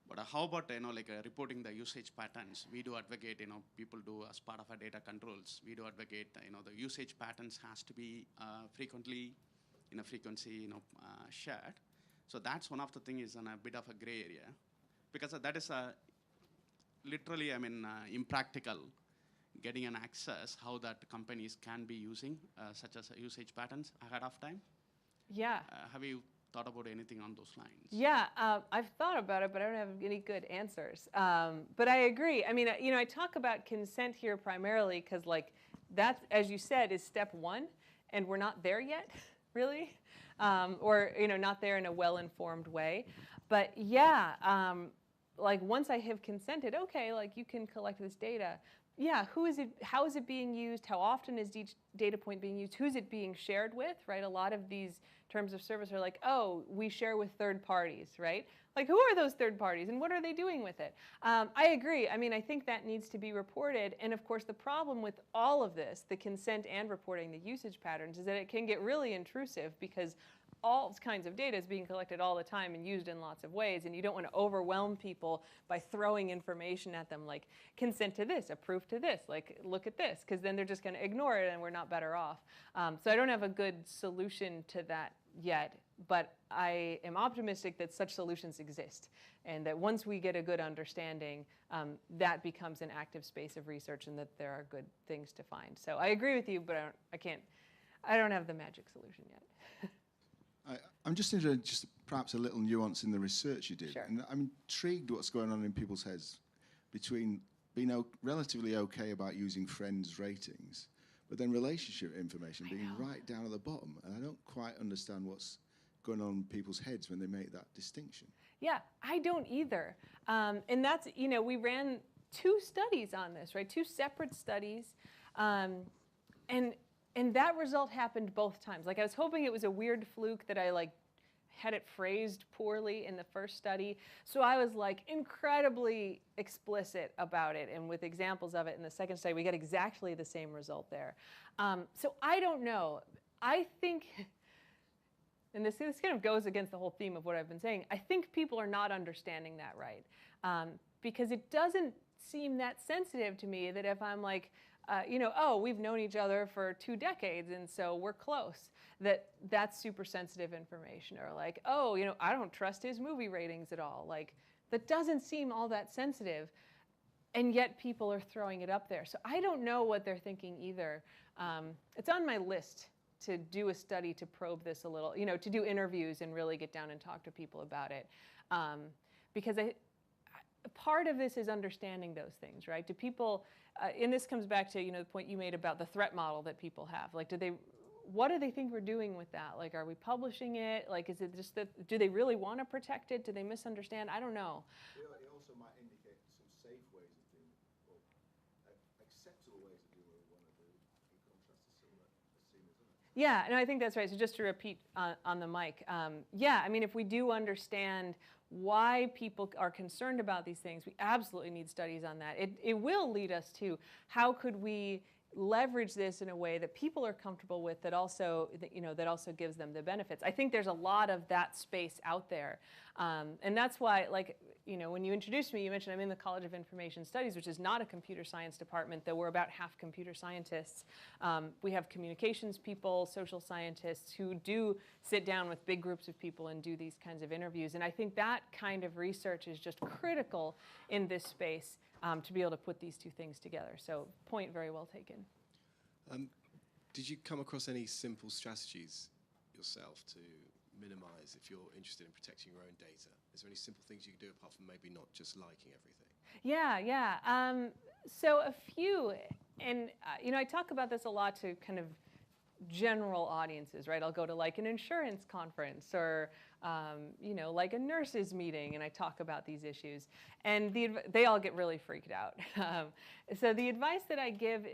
But how about, you know, like reporting the usage patterns? We do advocate, you know, people do as part of our data controls. We do advocate, you know, the usage patterns has to be frequently, in a frequency, you know, shared. So that's one of the things is in a bit of a gray area, because that is literally, I mean, impractical getting an access how that companies can be using such as usage patterns ahead of time. Yeah. Have you thought about anything on those lines? Yeah, I've thought about it, but I don't have any good answers. But I agree. I mean, you know, I talk about consent here primarily because, like, that, as you said, is step one, and we're not there yet, really, or you know, not there in a well-informed way. But yeah, like once I have consented, okay, like you can collect this data. Yeah, who is it? How is it being used? How often is each data point being used? Who's it being shared with, right? A lot of these terms of service are like, oh, we share with third parties, right? Like, who are those third parties and what are they doing with it? I agree. I mean, I think that needs to be reported. And of course, the problem with all of this, the consent and reporting the usage patterns, is that it can get really intrusive because all kinds of data is being collected all the time and used in lots of ways, and you don't want to overwhelm people by throwing information at them like consent to this, approve to this, like look at this, because then they're just going to ignore it and we're not better off. So I don't have a good solution to that yet, but I am optimistic that such solutions exist, and that once we get a good understanding, that becomes an active space of research, and that there are good things to find. So I agree with you, but I don't have the magic solution yet. I'm just interested, just perhaps a little nuance in the research you did. Sure. And I'm intrigued what's going on in people's heads between being relatively okay about using friends' ratings, but then relationship information being right down at the bottom. And I don't quite understand what's going on in people's heads when they make that distinction. Yeah, I don't either. And that's, you know, we ran 2 studies on this, right? 2 separate studies. And that result happened both times. Like, I was hoping it was a weird fluke that I like had it phrased poorly in the first study. So I was like incredibly explicit about it, and with examples of it in the second study, we got exactly the same result there. So I don't know. I think, and this kind of goes against the whole theme of what I've been saying, I think people are not understanding that right. Because it doesn't seem that sensitive to me that if I'm like, oh, we've known each other for 2 decades and so we're close, that's super sensitive information. Or like, oh, I don't trust his movie ratings at all. Like, that doesn't seem all that sensitive, and yet people are throwing it up there. So I don't know what they're thinking either. It's on my list to do a study to probe this a little, to do interviews and really get down and talk to people about it. Because part of this is understanding those things, right? Do people, and this comes back to, the point you made about the threat model that people have. Like, what do they think we're doing with that? Like, are we publishing it? Like, is it just that, do they really want to protect it? Do they misunderstand? I don't know. It also might indicate some safe ways of doing it, or acceptable ways of doing what we want to do, in contrast to some that are seen as unacceptable. Yeah, no, I think that's right. So just to repeat on the mic, yeah, I mean, if we do understand why people are concerned about these things, we absolutely need studies on that. It will lead us to how could we leverage this in a way that people are comfortable with, that also gives them the benefits. I think there's a lot of that space out there, and that's why, like, when you introduced me, you mentioned I'm in the College of Information Studies, which is not a computer science department, though we're about half computer scientists. We have communications people, social scientists who do sit down with big groups of people and do these kinds of interviews. And I think that kind of research is just critical in this space to be able to put these two things together. So point very well taken. Did you come across any simple strategies yourself to minimize if you're interested in protecting your own data? Is there any simple things you can do apart from maybe not just liking everything? Yeah. So a few, and I talk about this a lot to kind of general audiences, right? I'll go to like an insurance conference or like a nurses meeting, and I talk about these issues, and they all get really freaked out. So the advice that I give,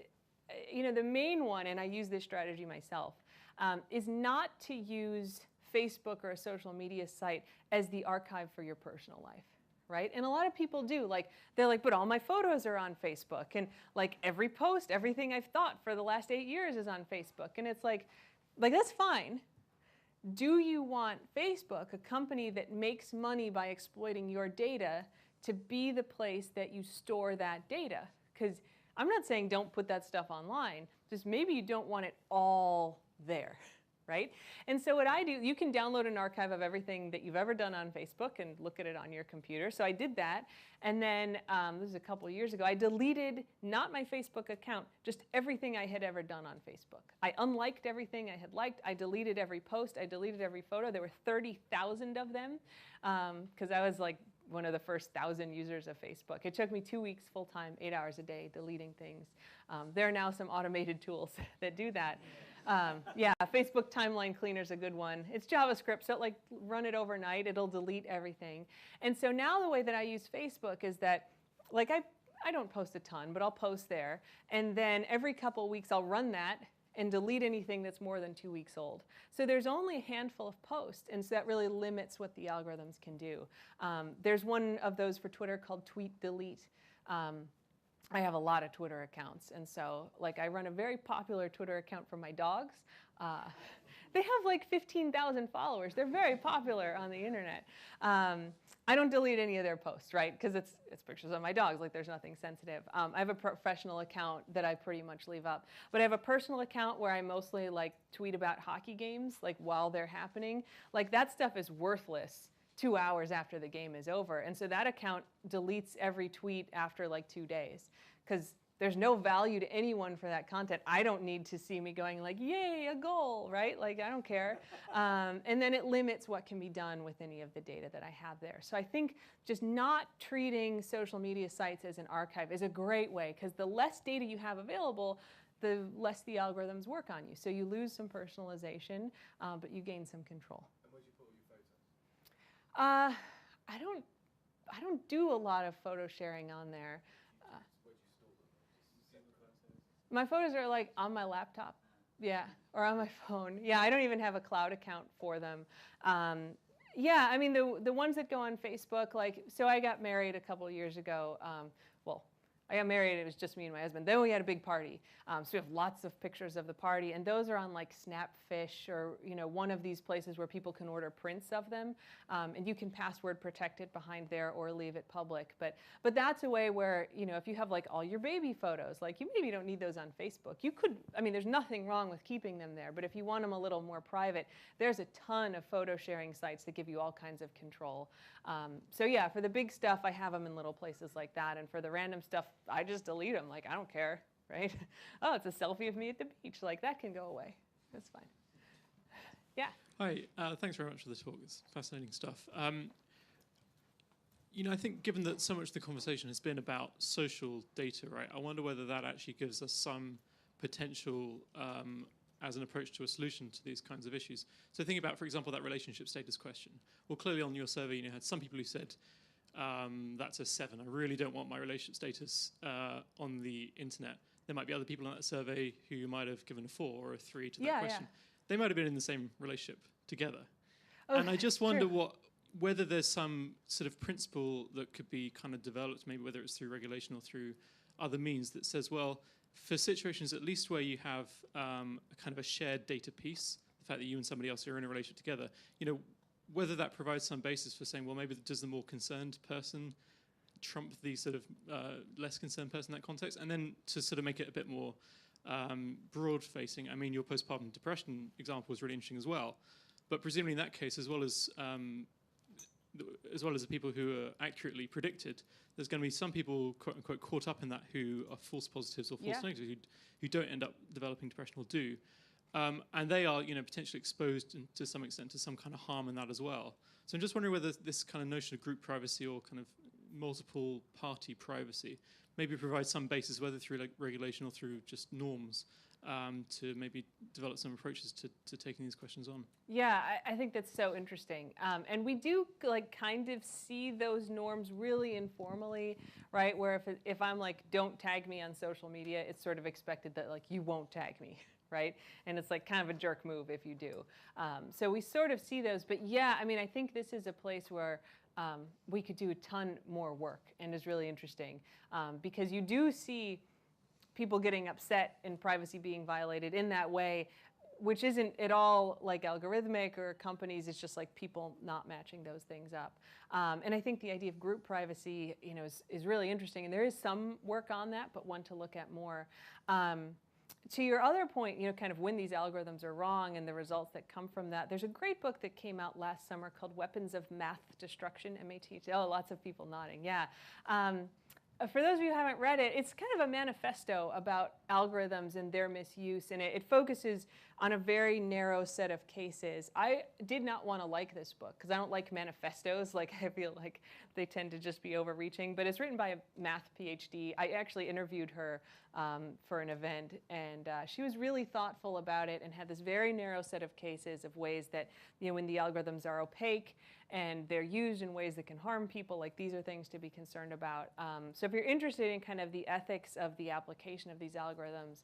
the main one, and I use this strategy myself, is not to use Facebook or a social media site as the archive for your personal life, right? And a lot of people do. Like, they're like, but all my photos are on Facebook, and like every post, everything I've thought for the last 8 years is on Facebook. And it's like that's fine. Do you want Facebook, a company that makes money by exploiting your data, to be the place that you store that data? Because I'm not saying don't put that stuff online, just maybe you don't want it all there, right? And so what I do, you can download an archive of everything that you've ever done on Facebook and look at it on your computer. So I did that, and then this was a couple of years ago, I deleted not my Facebook account, just everything I had ever done on Facebook. I unliked everything I had liked. I deleted every post. I deleted every photo. There were 30,000 of them because I was like one of the first 1,000 users of Facebook. It took me 2 weeks full-time, 8 hours a day, deleting things. There are now some automated tools that do that. Yeah, Facebook Timeline Cleaner is a good one. It's JavaScript, so like run it overnight, it'll delete everything. And so now the way that I use Facebook is that, like, I don't post a ton, but I'll post there, and then every couple weeks I'll run that and delete anything that's more than 2 weeks old. So there's only a handful of posts, and so that really limits what the algorithms can do. There's one of those for Twitter called Tweet Delete. I have a lot of Twitter accounts, and so like I run a very popular Twitter account for my dogs. They have like 15,000 followers. They're very popular on the internet. I don't delete any of their posts, right? Because it's pictures of my dogs. Like, there's nothing sensitive. I have a professional account that I pretty much leave up. But I have a personal account where I mostly like tweet about hockey games, like while they're happening. Like, that stuff is worthless 2 hours after the game is over. And so that account deletes every tweet after like 2 days, because there's no value to anyone for that content. I don't need to see me going like, yay, a goal, right? Like, I don't care. And then it limits what can be done with any of the data that I have there. So I think just not treating social media sites as an archive is a great way, because the less data you have available, the less the algorithms work on you. So you lose some personalization, but you gain some control. And where do you put all your photos? I don't do a lot of photo sharing on there. My photos are like on my laptop, yeah, or on my phone. Yeah, I don't even have a cloud account for them. Yeah, I mean, the ones that go on Facebook, like, so I got married a couple of years ago. Well, I got married, it was just me and my husband. Then we had a big party. So we have lots of pictures of the party, and those are on like Snapfish or, you know, one of these places where people can order prints of them. And you can password protect it behind there or leave it public. But that's a way where, you know, if you have like all your baby photos, like you maybe don't need those on Facebook. You could, I mean, there's nothing wrong with keeping them there, but if you want them a little more private, there's a ton of photo sharing sites that give you all kinds of control. So yeah, for the big stuff, I have them in little places like that. And for the random stuff, I just delete them. Like, I don't care, right? Oh, it's a selfie of me at the beach. Like, that can go away. That's fine. Yeah. Hi. Thanks very much for the talk. It's fascinating stuff. You know, I think given that so much of the conversation has been about social data, right, I wonder whether that actually gives us some potential as an approach to a solution to these kinds of issues. So thinking about, for example, that relationship status question. Well, clearly on your survey, you had some people who said, that's a 7. I really don't want my relationship status on the internet. There might be other people on that survey who might have given a 4 or a 3 to that question. Yeah. They might have been in the same relationship together. Oh, and I just wonder whether there's some sort of principle that could be kind of developed, maybe whether it's through regulation or through other means, that says, well, for situations at least where you have a kind of a shared data piece, the fact that you and somebody else are in a relationship together, you know, whether that provides some basis for saying, well, maybe does the more concerned person trump the sort of less concerned person in that context? And then to sort of make it a bit more broad-facing, I mean, your postpartum depression example was really interesting as well. But presumably in that case, as well as the people who are accurately predicted, there's going to be some people, quote unquote, caught up in that who are false positives or false negatives who don't end up developing depression or do. And they are, you know, potentially exposed to some extent to some kind of harm in that as well. So I'm just wondering whether this kind of notion of group privacy or kind of multiple party privacy maybe provides some basis, whether through like regulation or through just norms, to maybe develop some approaches to taking these questions on. Yeah, I think that's so interesting. And we do like kind of see those norms really informally, right? Where if I'm like, don't tag me on social media, it's sort of expected that like you won't tag me, right? And it's like kind of a jerk move if you do. So we sort of see those. But yeah, I mean, I think this is a place where we could do a ton more work and is really interesting because you do see people getting upset and privacy being violated in that way, which isn't at all like algorithmic or companies. It's just like people not matching those things up. And I think the idea of group privacy, you know, is really interesting. And there is some work on that, but one to look at more. To your other point, you know, kind of when these algorithms are wrong and the results that come from that, there's a great book that came out last summer called Weapons of Math Destruction, M-A-T. Oh, lots of people nodding, yeah. For those of you who haven't read it, it's kind of a manifesto about algorithms and their misuse, and it focuses on a very narrow set of cases. I did not want to like this book because I don't like manifestos. Like, I feel like they tend to just be overreaching, but it's written by a math PhD. I actually interviewed her for an event, and she was really thoughtful about it and had this very narrow set of cases of ways that, you know, when the algorithms are opaque and they're used in ways that can harm people, like these are things to be concerned about. So if you're interested in kind of the ethics of the application of these algorithms,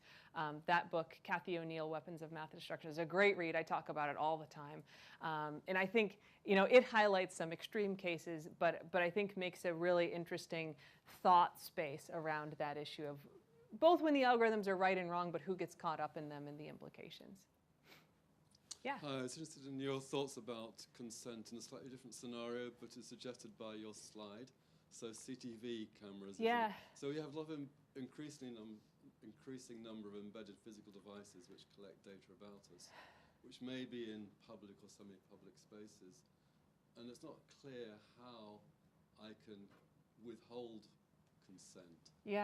that book, Kathy O'Neill, Weapons of Math Destruction, is a great read. I talk about it all the time. And I think, you know, it highlights some extreme cases, but I think makes a really interesting thought space around that issue of both when the algorithms are right and wrong, but who gets caught up in them and the implications. Yeah. I was interested in your thoughts about consent in a slightly different scenario, but is suggested by your slide. So CTV cameras. Yeah. So we have a lot of increasing number of embedded physical devices which collect data about us, which may be in public or semi-public spaces. And it's not clear how I can withhold consent in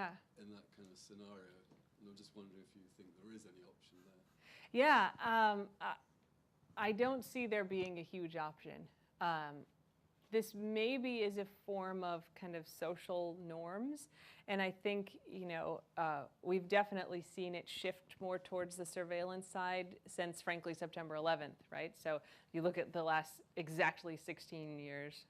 that kind of scenario. And I'm just wondering if you think there is any option there. Yeah, I don't see there being a huge option. This maybe is a form of kind of social norms. And I think, you know, we've definitely seen it shift more towards the surveillance side since, frankly, September 11th, right? So you look at the last exactly 16 years,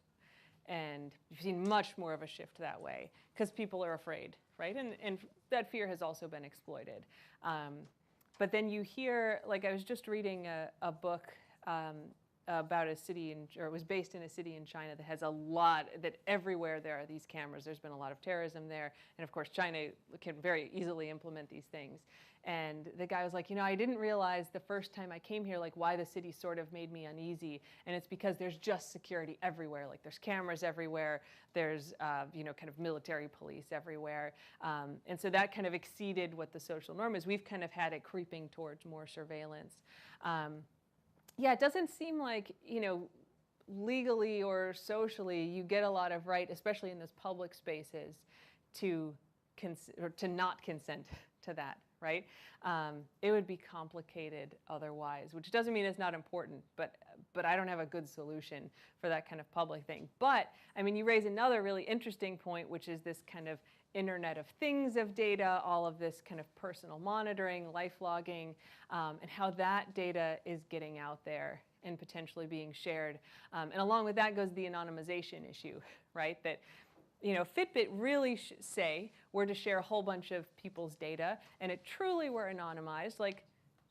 and you've seen much more of a shift that way because people are afraid, right? And that fear has also been exploited. But then you hear, like I was just reading a book about a city or it was based in a city in China that has a lot, that everywhere there are these cameras. There's been a lot of terrorism there. And of course, China can very easily implement these things. And the guy was like, I didn't realize the first time I came here, like why the city sort of made me uneasy. And it's because there's just security everywhere. Like there's cameras everywhere. There's, kind of military police everywhere. And so that kind of exceeded what the social norm is. We've kind of had it creeping towards more surveillance. Yeah, it doesn't seem like, legally or socially you get a lot of right, especially in those public spaces, to not consent to that, right? It would be complicated otherwise, which doesn't mean it's not important, but I don't have a good solution for that kind of public thing. But, you raise another really interesting point, which is this kind of Internet of Things of data, all of this kind of personal monitoring, life logging, and how that data is getting out there and potentially being shared. And along with that goes the anonymization issue, right? That, Fitbit really say we're to share a whole bunch of people's data, and it truly were anonymized, like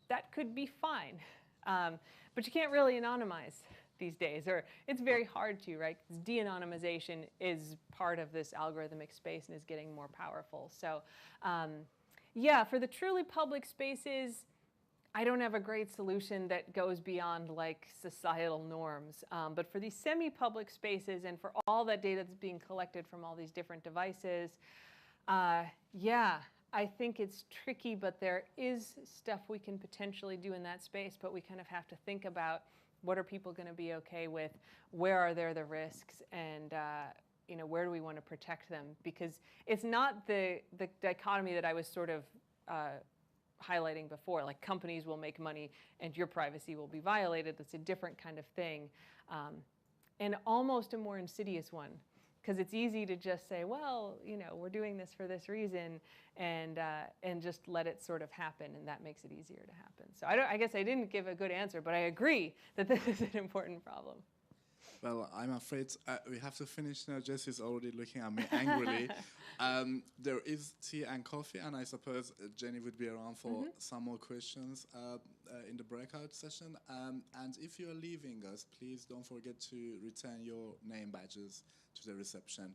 that could be fine. But you can't really anonymize these days, or it's very hard to, right? Because de-anonymization is part of this algorithmic space and is getting more powerful. So yeah, for the truly public spaces, I don't have a great solution that goes beyond like societal norms. But for these semi-public spaces and for all that data that's being collected from all these different devices, yeah, I think it's tricky, but there is stuff we can potentially do in that space, but we kind of have to think about what are people going to be okay with, where are there the risks, and where do we want to protect them? Because it's not the dichotomy that I was sort of highlighting before, like companies will make money and your privacy will be violated. That's a different kind of thing, and almost a more insidious one, because it's easy to just say, well, we're doing this for this reason, and just let it sort of happen, and that makes it easier to happen. So I guess I didn't give a good answer, but I agree that this is an important problem. Well, I'm afraid we have to finish now. Jessie's already looking at me angrily. There is tea and coffee, and I suppose Jenny would be around for some more questions in the breakout session. And if you're leaving us, please don't forget to return your name badges to the reception.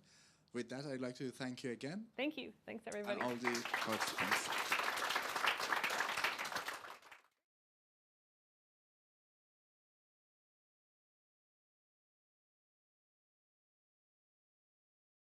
With that, I'd like to thank you again. Thank you. Thanks, everybody. And all the participants.